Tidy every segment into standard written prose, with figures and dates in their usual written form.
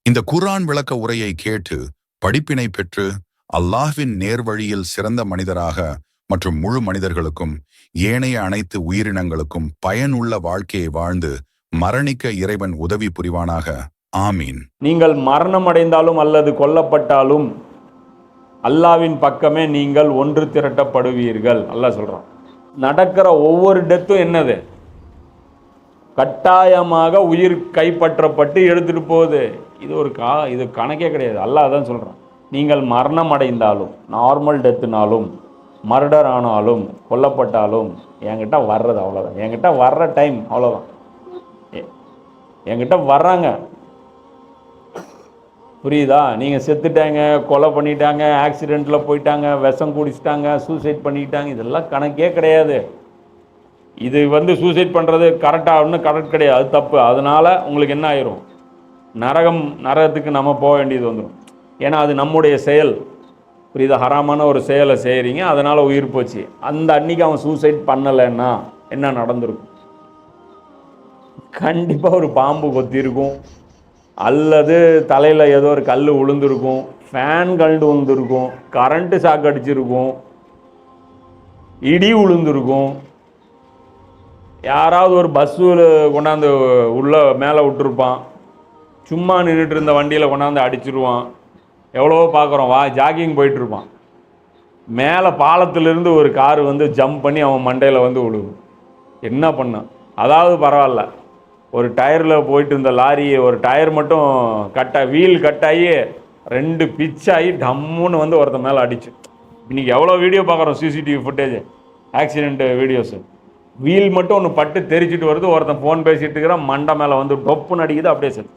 இந்த குர்ஆன் விளக்க உரையை கேட்டு படிப்பினை பெற்று அல்லாஹ்வின் நேர்வழியில் சிறந்த மனிதராக மற்றும் முழு மனிதர்களுக்கும் ஏனைய அனைத்து உயிரினங்களுக்கும் பயனுள்ள வாழ்க்கையை வாழ்ந்து மரணிக்க இறைவன் உதவி புரிவானாக. ஆமீன். நீங்கள் மரணமடைந்தாலும் அல்லது கொல்லப்பட்டாலும் அல்லாஹ்வின் பக்கமே நீங்கள் ஒன்று திரட்டப்படுவீர்கள். அல்லாஹ் சொல்றான். நடக்கிற ஒவ்வொரு டெத்தும் என்னது? கட்டாயமாக உயிர் கைப்பற்றப்பட்டு எடுத்துட்டு போகுது. இது கணக்கே கிடையாது. அல்லாஹ் தான் சொல்கிறான். நீங்கள் மரணம் அடைந்தாலும், நார்மல் டெத்துனாலும், மர்டர் ஆனாலும், கொல்லப்பட்டாலும் என்கிட்ட வர்றது அவ்வளோதான். என்கிட்ட வர்ற டைம் அவ்வளோதான். என்கிட்ட வர்றாங்க, புரியுதா? நீங்கள் செத்துட்டாங்க, கொலை பண்ணிட்டாங்க, ஆக்சிடெண்ட்டில் போயிட்டாங்க, விஷம் குடிச்சிட்டாங்க, சூசைட் பண்ணிக்கிட்டாங்க, இதெல்லாம் கணக்கே கிடையாது. இது சூசைட் பண்ணுறது கரெக்டாக ஒன்றும் கரெக்ட் கிடையாது, அது தப்பு. அதனால் உங்களுக்கு என்ன ஆயிரும்? நரகத்துக்கு நம்ம போக வேண்டியது வந்துடும். ஏன்னா அது நம்முடைய செயல், புரியுதா? ஹராமான ஒரு செயலை செய்கிறீங்க, அதனால் உயிர் போச்சு. அந்த அன்னைக்கு அவன் சூசைட் பண்ணலைன்னா என்ன நடந்திருக்கும்? கண்டிப்பாக ஒரு பாம்பு கொத்திருக்கும், அல்லது தலையில் ஏதோ ஒரு கல் விழுந்திருக்கும், ஃபேன் கழண்டு விழுந்திருக்கும், கரண்ட்டு ஷாக் அடிச்சிருக்கும், இடி விழுந்திருக்கும், யாராவது ஒரு பஸ்ஸில் கொண்டாந்து உள்ளே மேலே விட்டுருப்பான், சும்மா நின்றுட்டு இருந்த வண்டியில் கொண்டாந்து அடிச்சிருவான். எவ்வளவோ பார்க்குறோம், ஜாகிங் போயிட்டுருப்பான், மேலே பாலத்திலிருந்து ஒரு காரு ஜம்ப் பண்ணி அவன் மண்டையில் விழுகும். என்ன பண்ணான்? அதாவது பரவாயில்ல, ஒரு டயரில் போயிட்டு இருந்த லாரி ஒரு டயர் மட்டும் வீல் கட்டாகி 2 பிச்சாகி டம்முன்னு ஒருத்தன் மேலே அடிச்சு. இன்றைக்கி எவ்வளோ வீடியோ பார்க்குறோம், CCTV footage, accident videos. Wheel மட்டும் ஒன்று பட்டு தெரிச்சிட்டு வருது, ஒருத்தன் ஃபோன் பேசிகிட்டு இருக்கிறான், மண்டை மேலே டொப்புன்னு அடிக்குது, அப்படியே சரி.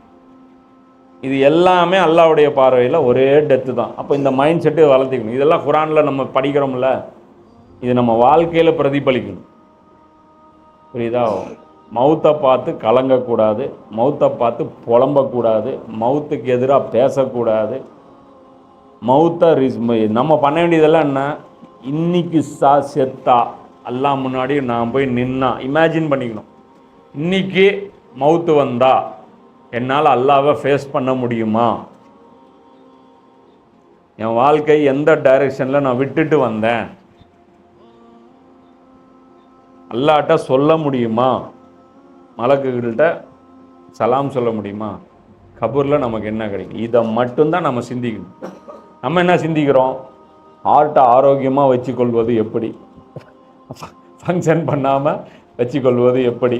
இது எல்லாமே அல்லாஹ்வுடைய பார்வையில் ஒரே டெத்து தான். அப்போ இந்த மைண்ட் செட்டு வளர்த்திக்கணும். இதெல்லாம் குர்ஆனில் நம்ம படிக்கிறோம்ல, இது நம்ம வாழ்க்கையில் பிரதிபலிக்கணும், புரியுதா? மௌத்தை பார்த்து கலங்கக்கூடாது, மௌத்தை பார்த்து புலம்பக்கூடாது, மௌத்துக்கு எதிராக பேசக்கூடாது. நம்ம பண்ண வேண்டியதெல்லாம் என்ன? இன்னைக்கு செத்தா அல்லாஹ் முன்னாடி நான் போய் நின்னா, இமேஜின் பண்ணிக்கணும், இன்னைக்கு மௌத்து வந்தா என்னால் அல்லாஹ்வை ஃபேஸ் பண்ண முடியுமா? என் வாழ்க்கை எந்த டைரெக்ஷனில் நான் விட்டுட்டு வந்தேன், அல்லாஹ்ட்ட சொல்ல முடியுமா? மலக்குகள்கிட்ட சலாம் சொல்ல முடியுமா? கபூரில் நமக்கு என்ன கிடைக்கும்? இதை மட்டும்தான் நம்ம சிந்திக்கணும். நம்ம என்ன சிந்திக்கிறோம்? ஹார்ட்டை ஆரோக்கியமாக வச்சுக்கொள்வது எப்படி, ஃபங்க்ஷன் பண்ணாமல் வச்சுக்கொள்வது எப்படி?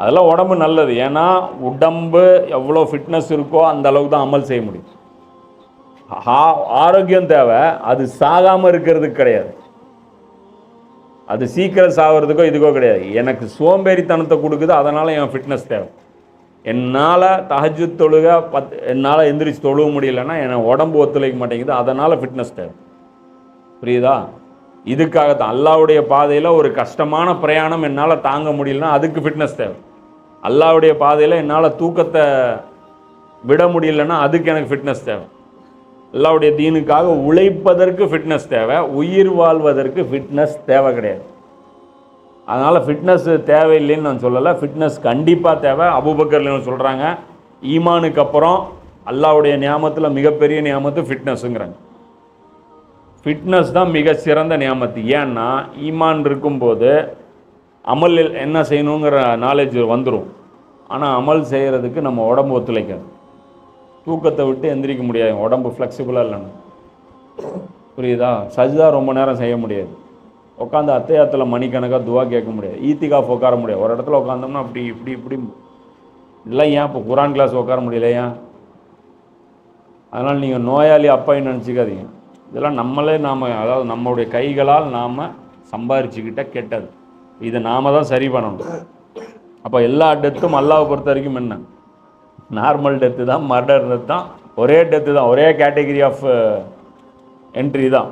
அதெல்லாம் உடம்பு நல்லது. ஏன்னா உடம்பு எவ்வளோ ஃபிட்னஸ் இருக்கோ அந்த அளவுக்கு தான் அமல் செய்ய முடியும். ஆரோக்கியம் தேவை, அது சாகாமல் இருக்கிறதுக்கு கிடையாது, அது சீக்கிரம் சாகிறதுக்கோ இதுக்கோ கிடையாது. எனக்கு சோம்பேறித்தனத்தை கொடுக்குது, அதனால் என் ஃபிட்னஸ் தேவை. என்னால் தஹஜ்ஜுத் தொழுக என்னால் எந்திரிச்சு தொழுக முடியலைன்னா என் உடம்பு ஒத்துழைக்க மாட்டேங்குது, அதனால் ஃபிட்னஸ் தேவை, புரியுதா? இதுக்காகத்தான் அல்லாஹ்வுடைய பாதையில் ஒரு கஷ்டமான பிரயாணம் என்னால் தாங்க முடியலன்னா அதுக்கு ஃபிட்னஸ் தேவை. அல்லாஹ்வுடைய பாதையில் என்னால் தூக்கத்தை விட முடியலன்னா அதுக்கு எனக்கு ஃபிட்னஸ் தேவை. அல்லாஹ்வுடைய தீனுக்காக உழைப்பதற்கு ஃபிட்னஸ் தேவை, உயிர் வாழ்வதற்கு ஃபிட்னஸ் தேவை கிடையாது. அதனால் ஃபிட்னஸ் தேவையில்லைன்னு நான் சொல்லலை, ஃபிட்னஸ் கண்டிப்பாக தேவை. அபூபக்கர் சொல்கிறாங்க, ஈமானுக்கு அப்புறம் அல்லாஹ்வுடைய நியாமத்தில் மிகப்பெரிய நியாமத்து ஃபிட்னஸுங்கிறாங்க. ஃபிட்னஸ் தான் மிக சிறந்த நியாமத்து. ஏன்னா ஈமான் இருக்கும்போது அமல் என்ன செய்யணுங்கிற நாலேஜ் வந்துடும். ஆனால் அமல் செய்கிறதுக்கு நம்ம உடம்பு ஒத்துழைக்காது, தூக்கத்தை விட்டு எந்திரிக்க முடியாது, உடம்பு ஃப்ளெக்சிபிளாக இல்லைன்னு, புரியுதா? சஜ்தா ரொம்ப நேரம் செய்ய முடியாது, உட்காந்து அத்தையாத்தில் மணிக்கணக்காக துவா கேட்க முடியாது, ஈத்திகாஃப் உட்கார முடியாது. ஒரு இடத்துல உட்காந்தோம்னா அப்படி இப்படி இதெல்லாம் ஏன் இப்போ குர்ஆன் கிளாஸ் உட்கார முடியலையா? அதனால் நீங்கள் நோயாளி அப்பாயின்னு நினச்சிக்காதீங்க. இதெல்லாம் அதாவது நம்மளுடைய கைகளால் நாம் சம்பாரிச்சுக்கிட்ட கெட்டது, இதை நாம் தான் சரி பண்ணணும். அப்போ எல்லா டெத்தும் அல்லாஹ்வை பொறுத்த வரைக்கும் என்ன? நார்மல் டெத்து தான், மர்டர் டெத்து தான், ஒரே டெத்து தான், ஒரே கேட்டகரி ஆஃப் என்ட்ரி தான்.